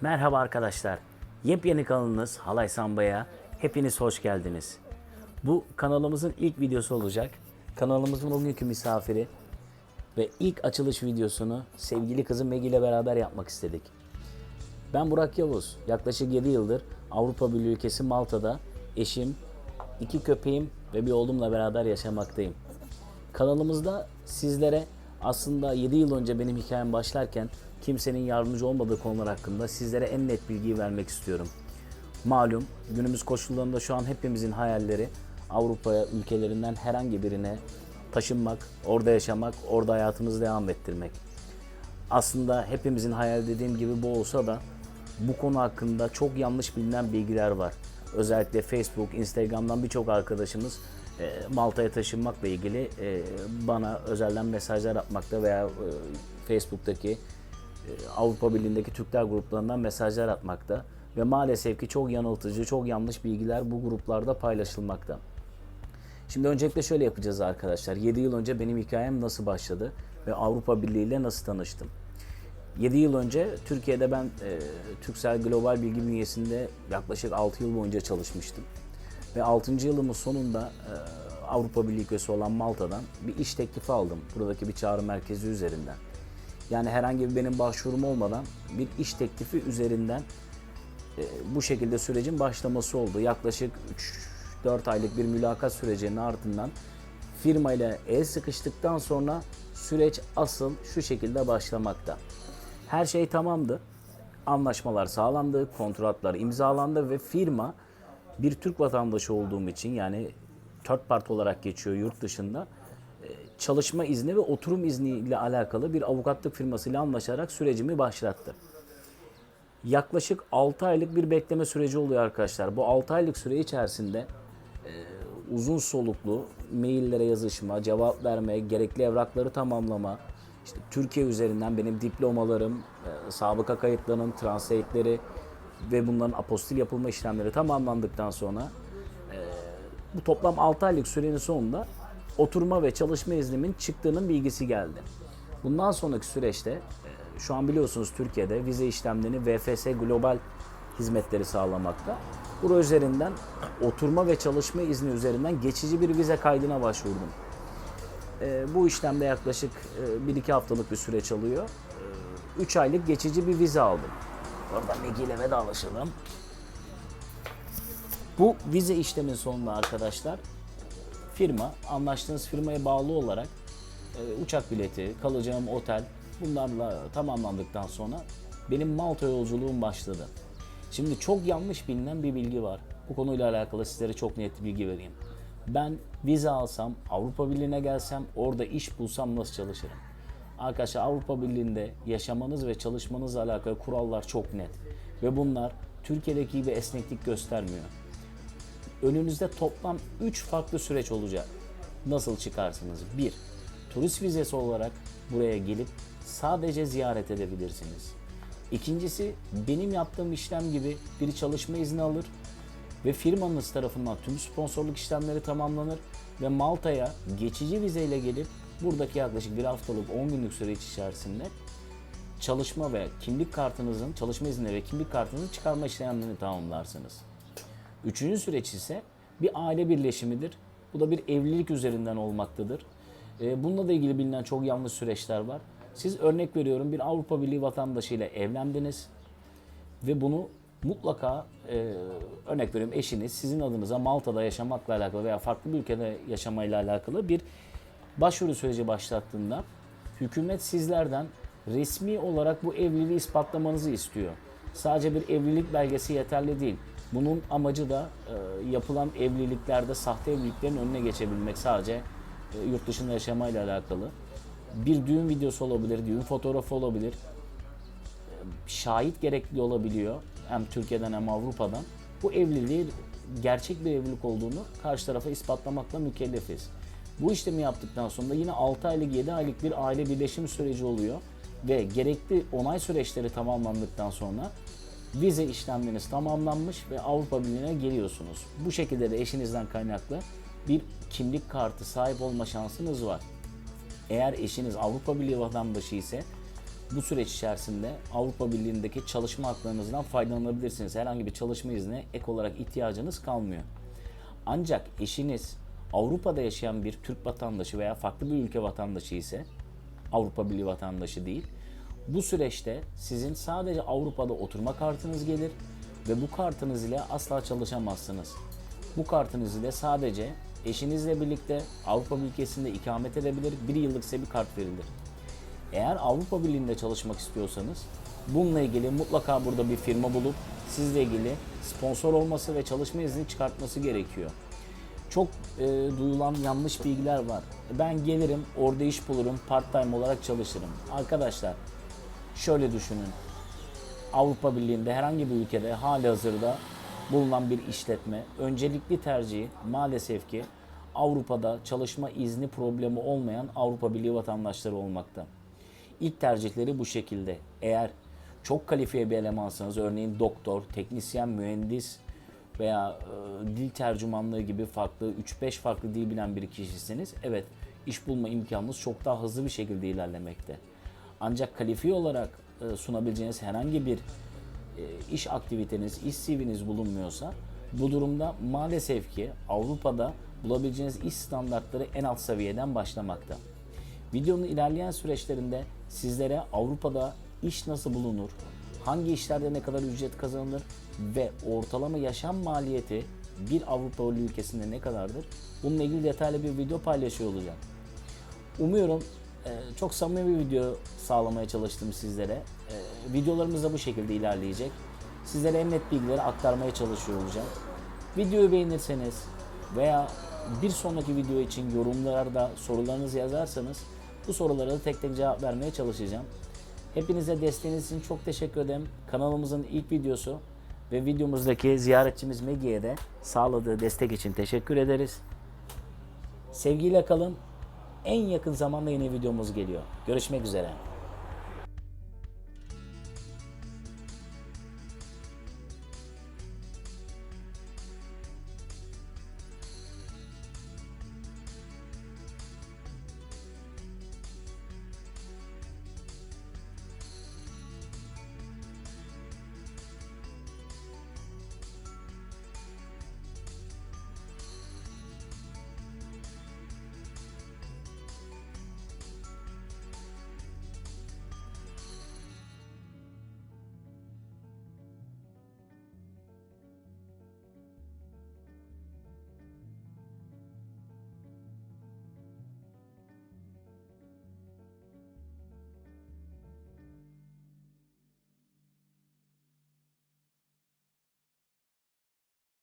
Merhaba arkadaşlar. Yepyeni kanalınız Halay Samba'ya hepiniz hoş geldiniz. Bu kanalımızın ilk videosu olacak. Kanalımızın bugünkü misafiri ve ilk açılış videosunu sevgili kızım Megi ile beraber yapmak istedik. Ben Burak Yavuz. Yaklaşık 7 yıldır Avrupa Birliği ülkesi Malta'da eşim, 2 köpeğim ve bir oğlumla beraber yaşamaktayım. Kanalımızda sizlere aslında 7 yıl önce benim hikayem başlarken kimsenin yardımcı olmadığı konular hakkında sizlere en net bilgiyi vermek istiyorum. Malum günümüz koşullarında şu an hepimizin hayalleri Avrupa ülkelerinden herhangi birine taşınmak, orada yaşamak, orada hayatımızı devam ettirmek. Aslında hepimizin hayal dediğim gibi bu olsa da bu konu hakkında çok yanlış bilinen bilgiler var. Özellikle Facebook, Instagram'dan birçok arkadaşımız Malta'ya taşınmakla ilgili bana özelden mesajlar atmakta veya Facebook'taki Avrupa Birliği'ndeki Türkler gruplarından mesajlar atmakta ve maalesef ki çok yanıltıcı, çok yanlış bilgiler bu gruplarda paylaşılmakta. Şimdi öncelikle şöyle yapacağız arkadaşlar. 7 yıl önce benim hikayem nasıl başladı ve Avrupa Birliği ile nasıl tanıştım? 7 yıl önce Türkiye'de ben Turkcell Global Bilgi bünyesinde yaklaşık 6 yıl boyunca çalışmıştım. Ve 6. yılımın sonunda Avrupa Birliği ülkesi olan Malta'dan bir iş teklifi aldım. Buradaki bir çağrı merkezi üzerinden. Yani herhangi bir benim başvurum olmadan bir iş teklifi üzerinden bu şekilde sürecin başlaması oldu. Yaklaşık 3-4 aylık bir mülakat sürecinin ardından firma ile el sıkıştıktan sonra süreç asıl şu şekilde başlamakta. Her şey tamamdı. Anlaşmalar sağlandı, kontratlar imzalandı ve firma bir Türk vatandaşı olduğum için yani third party olarak geçiyor yurt dışında çalışma izni ve oturum izni ile alakalı bir avukatlık firmasıyla anlaşarak sürecimi başlattı. Yaklaşık 6 aylık bir bekleme süreci oluyor arkadaşlar. Bu 6 aylık süre içerisinde uzun soluklu maillere yazışma, cevap verme, gerekli evrakları tamamlama, işte Türkiye üzerinden benim diplomalarım, sabıka kayıtlarım, translate'leri ve bunların apostil yapılma işlemleri tamamlandıktan sonra bu toplam 6 aylık sürenin sonunda oturma ve çalışma iznimin çıktığının bilgisi geldi. Bundan sonraki süreçte şu an biliyorsunuz Türkiye'de vize işlemlerini VFS Global hizmetleri sağlamakta. Bura üzerinden oturma ve çalışma izni üzerinden geçici bir vize kaydına başvurdum. Bu işlemde yaklaşık 1-2 haftalık bir süreç alıyor. 3 aylık geçici bir vize aldım. Oradan Megi ile vedalaşalım. Bu vize işlemin sonunda arkadaşlar firma, anlaştığınız firmaya bağlı olarak uçak bileti, kalacağım otel bunlarla tamamlandıktan sonra benim Malta yolculuğum başladı. Şimdi çok yanlış bilinen bir bilgi var. Bu konuyla alakalı sizlere çok net bilgi vereyim. Ben vize alsam, Avrupa Birliği'ne gelsem, orada iş bulsam nasıl çalışırım? Arkadaşlar Avrupa Birliği'nde yaşamanız ve çalışmanızla alakalı kurallar çok net. Ve bunlar Türkiye'deki gibi esneklik göstermiyor. Önünüzde toplam 3 farklı süreç olacak. Nasıl çıkarsınız? 1. Turist vizesi olarak buraya gelip sadece ziyaret edebilirsiniz. İkincisi, benim yaptığım işlem gibi bir çalışma izni alır ve firmanız tarafından tüm sponsorluk işlemleri tamamlanır ve Malta'ya geçici vizeyle gelip buradaki yaklaşık bir haftalık 10 günlük süreç içerisinde çalışma ve kimlik kartınızın, çalışma izni ve kimlik kartınızın çıkarma işlemlerini tamamlarsınız. Üçüncü süreç ise bir aile birleşimidir. Bu da bir evlilik üzerinden olmaktadır. Bununla da ilgili bilinen çok yanlış süreçler var. Siz örnek veriyorum bir Avrupa Birliği vatandaşı ile evlendiniz ve bunu mutlaka örnek veriyorum eşiniz sizin adınıza Malta'da yaşamakla alakalı veya farklı bir ülkede yaşamayla alakalı bir başvuru süreci başlattığında hükümet sizlerden resmi olarak bu evliliği ispatlamanızı istiyor. Sadece bir evlilik belgesi yeterli değil. Bunun amacı da yapılan evliliklerde sahte evliliklerin önüne geçebilmek sadece yurt dışında yaşamayla alakalı. Bir düğün videosu olabilir, düğün fotoğrafı olabilir. Şahit gerekli olabiliyor hem Türkiye'den hem Avrupa'dan. Bu evliliği gerçek bir evlilik olduğunu karşı tarafa ispatlamakla mükellefiz. Bu işlemi yaptıktan sonra yine 6 aylık 7 aylık bir aile birleşim süreci oluyor ve gerekli onay süreçleri tamamlandıktan sonra vize işlemleriniz tamamlanmış ve Avrupa Birliği'ne geliyorsunuz. Bu şekilde de eşinizden kaynaklı bir kimlik kartı sahip olma şansınız var. Eğer eşiniz Avrupa Birliği vatandaşı ise bu süreç içerisinde Avrupa Birliği'ndeki çalışma haklarınızdan faydalanabilirsiniz. Herhangi bir çalışma iznine ek olarak ihtiyacınız kalmıyor. Ancak eşiniz Avrupa'da yaşayan bir Türk vatandaşı veya farklı bir ülke vatandaşı ise, Avrupa Birliği vatandaşı değil, bu süreçte sizin sadece Avrupa'da oturma kartınız gelir ve bu kartınız ile asla çalışamazsınız. Bu kartınız ile sadece eşinizle birlikte Avrupa ülkesinde ikamet edebilir, bir yıllık size bir kart verilir. Eğer Avrupa Birliği'nde çalışmak istiyorsanız bununla ilgili mutlaka burada bir firma bulup sizle ilgili sponsor olması ve çalışma izni çıkartması gerekiyor. Çok duyulan yanlış bilgiler var. Ben gelirim, orada iş bulurum, part time olarak çalışırım. Arkadaşlar şöyle düşünün. Avrupa Birliği'nde herhangi bir ülkede halihazırda bulunan bir işletme öncelikli tercihi maalesef ki Avrupa'da çalışma izni problemi olmayan Avrupa Birliği vatandaşları olmakta. İlk tercihleri bu şekilde. Eğer çok kalifiye bir elemansanız, örneğin doktor, teknisyen, mühendis veya dil tercümanlığı gibi farklı 3-5 farklı dil bilen bir kişisiniz, evet, iş bulma imkanınız çok daha hızlı bir şekilde ilerlemekte. Ancak kalifiye olarak sunabileceğiniz herhangi bir iş aktiviteniz, iş CV'niz bulunmuyorsa bu durumda maalesef ki Avrupa'da bulabileceğiniz iş standartları en alt seviyeden başlamakta. Videonun ilerleyen süreçlerinde sizlere Avrupa'da iş nasıl bulunur, hangi işlerde ne kadar ücret kazanılır ve ortalama yaşam maliyeti bir Avrupa ülkesinde ne kadardır? Bununla ilgili detaylı bir video paylaşıyor olacağım. Umuyorum çok samimi bir video sağlamaya çalıştım sizlere. Videolarımız da bu şekilde ilerleyecek. Sizlere en net bilgileri aktarmaya çalışıyor olacağım. Videoyu beğenirseniz veya bir sonraki video için yorumlarda sorularınızı yazarsanız bu sorulara da tek tek cevap vermeye çalışacağım. Hepinize desteğiniz için çok teşekkür ederim. Kanalımızın ilk videosu ve videomuzdaki ziyaretçimiz Megi'ye de sağladığı destek için teşekkür ederiz. Sevgiyle kalın. En yakın zamanda yeni videomuz geliyor. Görüşmek üzere.